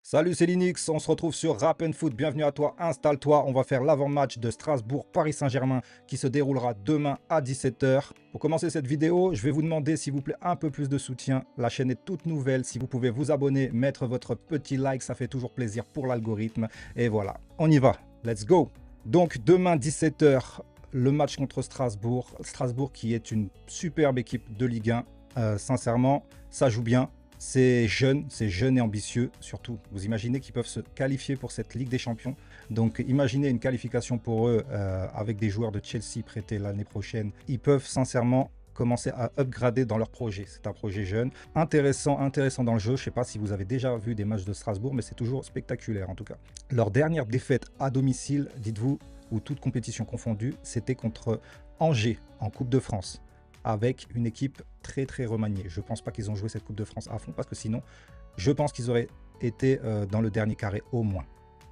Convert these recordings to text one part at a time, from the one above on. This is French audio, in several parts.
Salut, c'est Linux, on se retrouve sur Rap and Foot, bienvenue à toi, installe-toi, on va faire l'avant-match de Strasbourg-Paris Saint-Germain qui se déroulera demain à 17 h. Pour commencer cette vidéo, je vais vous demander s'il vous plaît un peu plus de soutien, la chaîne est toute nouvelle, si vous pouvez vous abonner, mettre votre petit like, ça fait toujours plaisir pour l'algorithme, et voilà, on y va, let's go. Donc demain 17 h, le match contre Strasbourg, Strasbourg qui est une superbe équipe de Ligue 1, sincèrement, ça joue bien. C'est jeune et ambitieux, surtout. Vous imaginez qu'ils peuvent se qualifier pour cette Ligue des Champions. Donc imaginez une qualification pour eux avec des joueurs de Chelsea prêtés l'année prochaine. Ils peuvent sincèrement commencer à upgrader dans leur projet. C'est un projet jeune, intéressant dans le jeu. Je ne sais pas si vous avez déjà vu des matchs de Strasbourg, mais c'est toujours spectaculaire en tout cas. Leur dernière défaite à domicile, dites-vous, ou toute compétition confondue, c'était contre Angers en Coupe de France, avec une équipe très remaniée. Je ne pense pas qu'ils ont joué cette Coupe de France à fond, parce que sinon, je pense qu'ils auraient été dans le dernier carré au moins,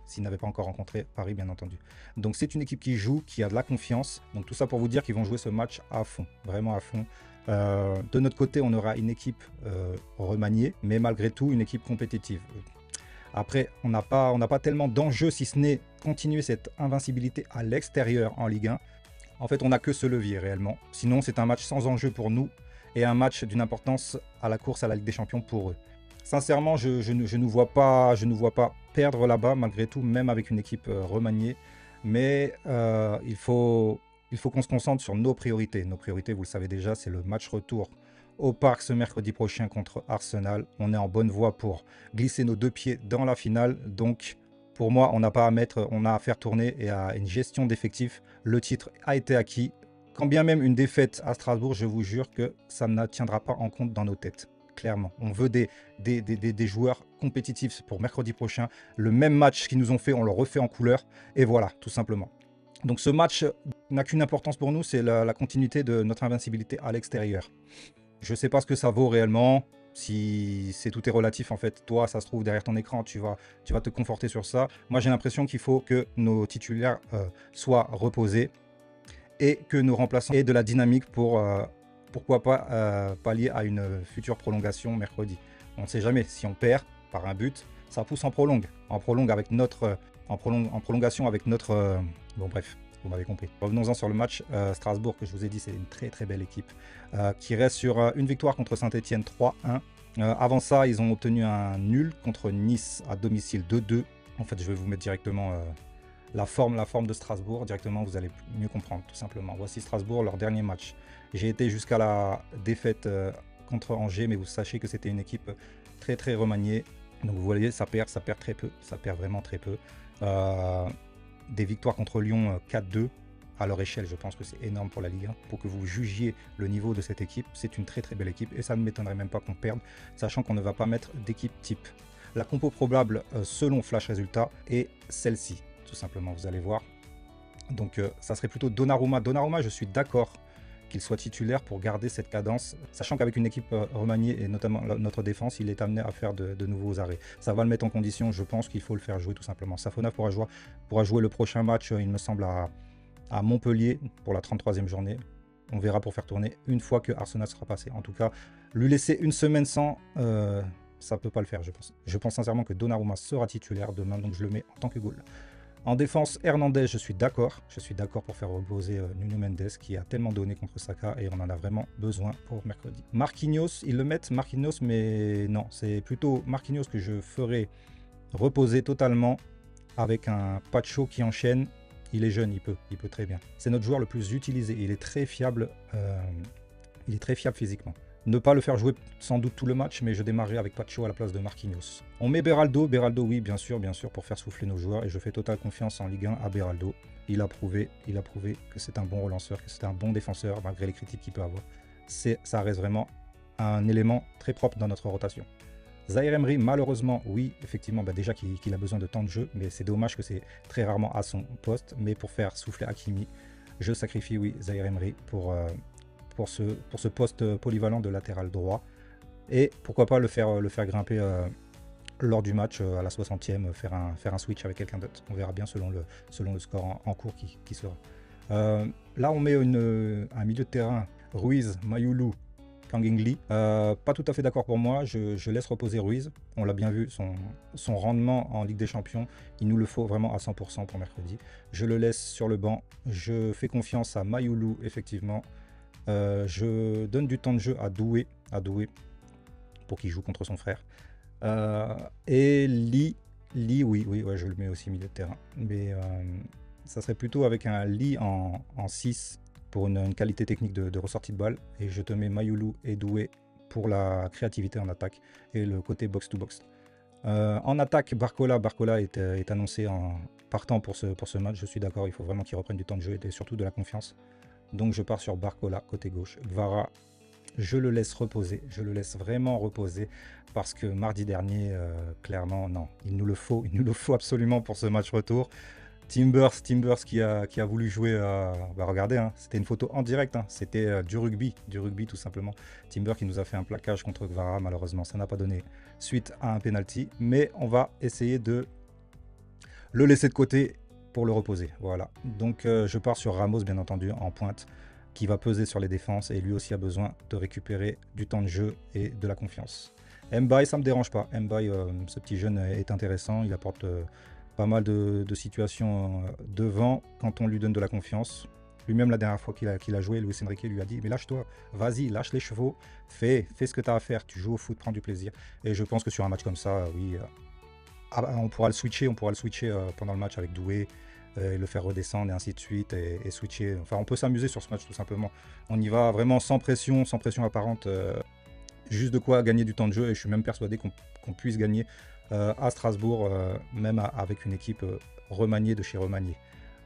s'ils n'avaient pas encore rencontré Paris, bien entendu. Donc c'est une équipe qui joue, qui a de la confiance. Donc tout ça pour vous dire qu'ils vont jouer ce match à fond, vraiment à fond. De notre côté, on aura une équipe remaniée, mais malgré tout, une équipe compétitive. Après, on n'a pas tellement d'enjeux, si ce n'est continuer cette invincibilité à l'extérieur en Ligue 1. En fait, on n'a que ce levier réellement. Sinon, c'est un match sans enjeu pour nous et un match d'une importance à la course à la Ligue des Champions pour eux. Sincèrement, je ne nous vois pas perdre là-bas, malgré tout, même avec une équipe remaniée. Mais il faut qu'on se concentre sur nos priorités. Nos priorités, vous le savez déjà, c'est le match retour au Parc ce mercredi prochain contre Arsenal. On est en bonne voie pour glisser nos deux pieds dans la finale. Donc, pour moi, on n'a pas à mettre, on a à faire tourner et à une gestion d'effectifs. Le titre a été acquis. Quand bien même une défaite à Strasbourg, je vous jure que ça ne tiendra pas en compte dans nos têtes. Clairement, on veut des joueurs compétitifs pour mercredi prochain. Le même match qu'ils nous ont fait, on le refait en couleur. Et voilà, tout simplement. Donc ce match n'a qu'une importance pour nous, c'est la continuité de notre invincibilité à l'extérieur. Je ne sais pas ce que ça vaut réellement. Si c'est tout est relatif en fait, toi ça se trouve derrière ton écran, tu vas te conforter sur ça. Moi j'ai l'impression qu'il faut que nos titulaires soient reposés et que nos remplaçants aient de la dynamique pour pourquoi pas pallier à une future prolongation mercredi. On ne sait jamais, si on perd par un but, ça pousse en prolongation avec notre bon bref. Vous m'avez compris. Revenons-en sur le match. Strasbourg, que je vous ai dit, c'est une très belle équipe qui reste sur une victoire contre Saint-Etienne 3-1. Avant ça, ils ont obtenu un nul contre Nice à domicile 2-2. En fait, je vais vous mettre directement la forme de Strasbourg. Directement, vous allez mieux comprendre, tout simplement. Voici Strasbourg, leur dernier match. J'ai été jusqu'à la défaite contre Angers, mais vous sachez que c'était une équipe très remaniée. Donc vous voyez, ça perd très peu. Ça perd vraiment très peu. Des victoires contre Lyon 4-2 à leur échelle, je pense que c'est énorme pour la Ligue 1. Pour que vous jugiez le niveau de cette équipe, c'est une très belle équipe et ça ne m'étonnerait même pas qu'on perde, sachant qu'on ne va pas mettre d'équipe type. La compo probable selon Flash Résultat est celle-ci, tout simplement, vous allez voir. Donc ça serait plutôt Donnarumma. Donnarumma, je suis d'accord qu'il soit titulaire pour garder cette cadence, sachant qu'avec une équipe remaniée et notamment notre défense, il est amené à faire de nouveaux arrêts. Ça va le mettre en condition, je pense qu'il faut le faire jouer tout simplement. Safona pourra jouer le prochain match, il me semble, à Montpellier pour la 33e journée. On verra pour faire tourner une fois que Arsenal sera passé. En tout cas, lui laisser une semaine sans, ça ne peut pas le faire, je pense. Je pense sincèrement que Donnarumma sera titulaire demain, donc je le mets en tant que goal. En défense, Hernandez, je suis d'accord. Je suis d'accord pour faire reposer Nuno Mendes qui a tellement donné contre Saka et on en a vraiment besoin pour mercredi. Marquinhos, ils le mettent Marquinhos, mais non, c'est plutôt Marquinhos que je ferai reposer totalement avec un Pacho qui enchaîne. Il est jeune, il peut très bien. C'est notre joueur le plus utilisé. Il est très fiable physiquement. Ne pas le faire jouer sans doute tout le match, mais je démarrerai avec Pacho à la place de Marquinhos. On met Beraldo, oui, bien sûr, pour faire souffler nos joueurs, et je fais totale confiance en Ligue 1 à Beraldo. Il a prouvé que c'est un bon relanceur, que c'est un bon défenseur, malgré les critiques qu'il peut avoir. Ça reste vraiment un élément très propre dans notre rotation. Zaïre Emery, malheureusement, oui, effectivement, déjà qu'il a besoin de temps de jeu, mais c'est dommage que c'est très rarement à son poste, mais pour faire souffler Hakimi, je sacrifie, oui, Zaïre Emery pour ce poste polyvalent de latéral droit. Et pourquoi pas le faire grimper lors du match à la 60e, faire un switch avec quelqu'un d'autre. On verra bien selon le score en cours qui sera. Là, on met un milieu de terrain, Ruiz, Mayulu, Kang In Lee. Pas tout à fait d'accord pour moi, je laisse reposer Ruiz. On l'a bien vu, son rendement en Ligue des Champions, il nous le faut vraiment à 100% pour mercredi. Je le laisse sur le banc, je fais confiance à Mayulu, effectivement. Je donne du temps de jeu à Doué pour qu'il joue contre son frère. Et Lee, oui, ouais, je le mets aussi milieu de terrain. Mais ça serait plutôt avec un Lee en 6 pour une qualité technique de ressortie de balle. Et je te mets Mayulu et Doué pour la créativité en attaque et le côté box-to-box. En attaque, Barcola est annoncé en partant pour ce match. Je suis d'accord, il faut vraiment qu'il reprenne du temps de jeu et surtout de la confiance. Donc je pars sur Barcola, côté gauche. Gvara, je le laisse reposer. Je le laisse vraiment reposer parce que mardi dernier, clairement, non. Il nous le faut absolument pour ce match retour. Timbers qui a voulu jouer, regardez, hein, c'était une photo en direct, hein, c'était du rugby tout simplement. Timber qui nous a fait un plaquage contre Gvara, malheureusement ça n'a pas donné suite à un penalty, mais on va essayer de le laisser de côté pour le reposer. Voilà, donc je pars sur Ramos bien entendu en pointe, qui va peser sur les défenses et lui aussi a besoin de récupérer du temps de jeu et de la confiance. Mbaye, ça me dérange pas. Mbaye, ce petit jeune est intéressant, il apporte pas mal de situations devant quand on lui donne de la confiance. Lui-même, la dernière fois qu'il a joué, Luis Enrique lui a dit « Mais lâche-toi, vas-y, lâche les chevaux, fais ce que tu as à faire, tu joues au foot, prends du plaisir. » Et je pense que sur un match comme ça, oui, on pourra le switcher, pendant le match avec Doué, le faire redescendre et ainsi de suite, et switcher. Enfin, on peut s'amuser sur ce match tout simplement. On y va vraiment sans pression apparente, juste de quoi gagner du temps de jeu, et je suis même persuadé qu'on puisse gagner à Strasbourg, même avec une équipe remaniée de chez remaniée.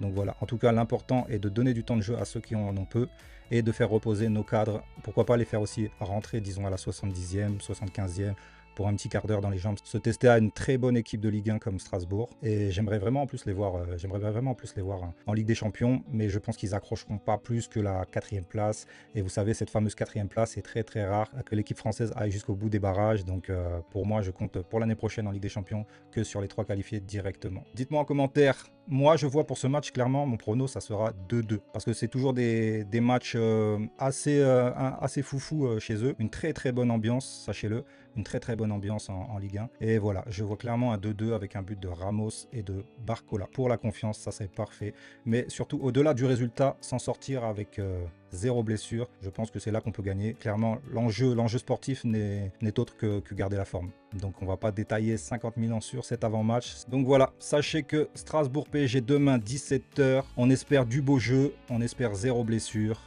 Donc voilà, en tout cas l'important est de donner du temps de jeu à ceux qui en ont peu et de faire reposer nos cadres. Pourquoi pas les faire aussi rentrer, disons à la 70e, 75e, pour un petit quart d'heure dans les jambes, se tester à une très bonne équipe de Ligue 1 comme Strasbourg. Et j'aimerais vraiment en plus les voir, en Ligue des Champions, mais je pense qu'ils accrocheront pas plus que la 4e place. Et vous savez, cette fameuse 4e place, est très très rare que l'équipe française aille jusqu'au bout des barrages. Donc pour moi, je compte pour l'année prochaine en Ligue des Champions que sur les 3 qualifiés directement. Dites-moi en commentaire. Moi, je vois pour ce match, clairement, mon prono, ça sera 2-2. Parce que c'est toujours des matchs assez foufou chez eux. Une très très bonne ambiance, sachez-le. Une très très bonne ambiance en Ligue 1. Et voilà, je vois clairement un 2-2 avec un but de Ramos et de Barcola. Pour la confiance, ça c'est parfait. Mais surtout, au-delà du résultat, s'en sortir avec 0 blessure, je pense que c'est là qu'on peut gagner. Clairement, l'enjeu sportif n'est autre que garder la forme. Donc on va pas détailler 50 000 ans sur cet avant-match. Donc voilà, sachez que Strasbourg PSG demain 17 h. On espère du beau jeu, on espère 0 blessure.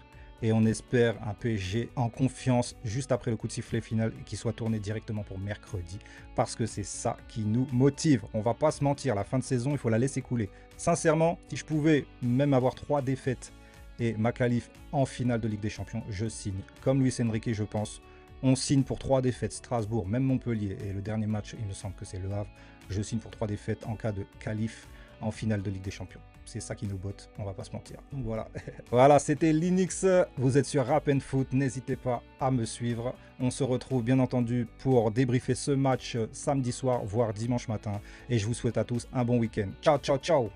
Et on espère un PSG en confiance juste après le coup de sifflet final qui soit tourné directement pour mercredi. Parce que c'est ça qui nous motive. On va pas se mentir, la fin de saison, il faut la laisser couler. Sincèrement, si je pouvais même avoir 3 défaites et ma qualif en finale de Ligue des Champions, je signe. Comme Luis Enrique, je pense, on signe pour 3 défaites. Strasbourg, même Montpellier. Et le dernier match, il me semble que c'est Le Havre. Je signe pour 3 défaites en cas de qualif en finale de Ligue des Champions. C'est ça qui nous botte, on va pas se mentir. Donc voilà, voilà, c'était Linux. Vous êtes sur Rap and Foot, n'hésitez pas à me suivre. On se retrouve bien entendu pour débriefer ce match samedi soir, voire dimanche matin. Et je vous souhaite à tous un bon week-end. Ciao, ciao, ciao.